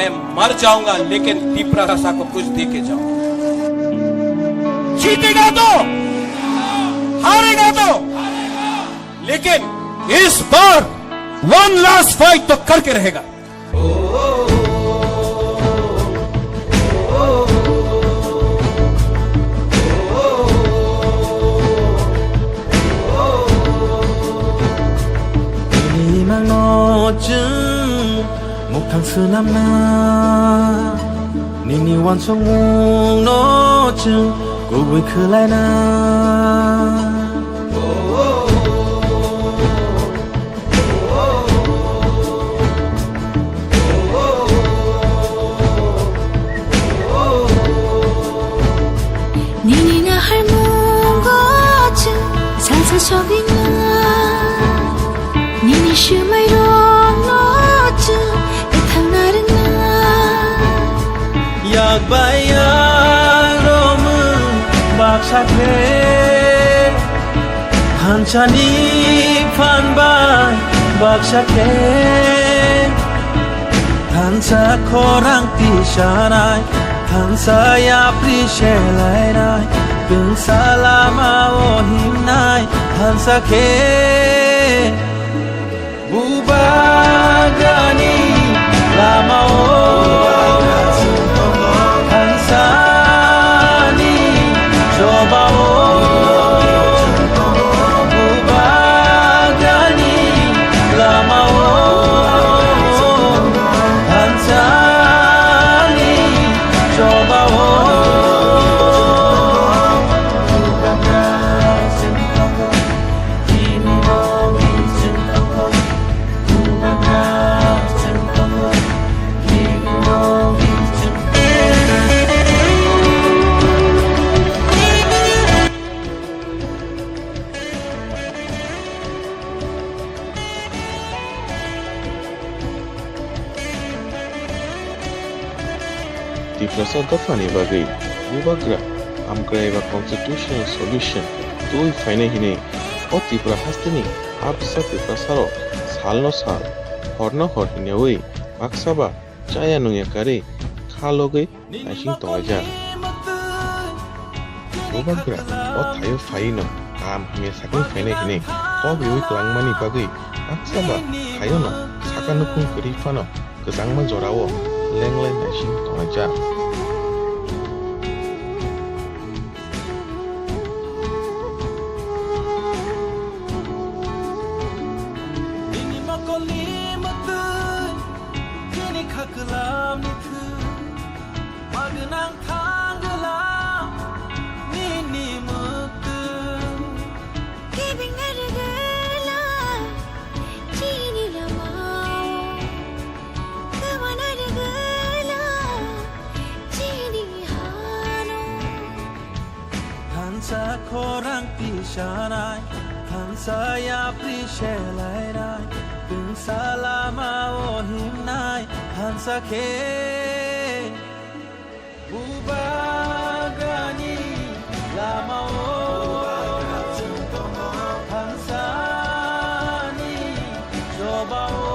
मैं मर जाऊंगा लेकिन दीपरासा को कुछ दे के जाऊंगा। जीतेगा तो, हारेगा तो, लेकिन इस बार वन लास्ट फाइट तो करके रहेगा। 목탕 쓰남나 니니 완성 너쯤 꾸부이 클라이나 니니가 할머거쯤 상사적이나 니니 슈마이로 약바야로문 박사케 한찬이 판반 박사케 단사 코랑 티샤나이 단사야 프리셰라이나이 등살라마오 힘나이 단사케 무바가니 라마오 Diplosa Gafani Bagai, Bubagra, Amgraiva Constitutional Solution, Tui Fine Hine, O Tipra Hastini, Absa Tiprasaro, Salno Sal, Horno Hortinaway, Maksaba, Chayanuyakari, Kaloge, Nashing Toja. Bubagra, O Tayo Faino, Am Mesakun Fine Hine, Tobi Langmani Bagai, Maksaba, Hayono, Sakanukun Kurifano, Kazangman Zorawo. Lenglen Nashing Toja. Tansa korang pishanai Tansaya prishelairai Tung salama ohimnai Tansa ke Bubagani lama o Tansani Coba o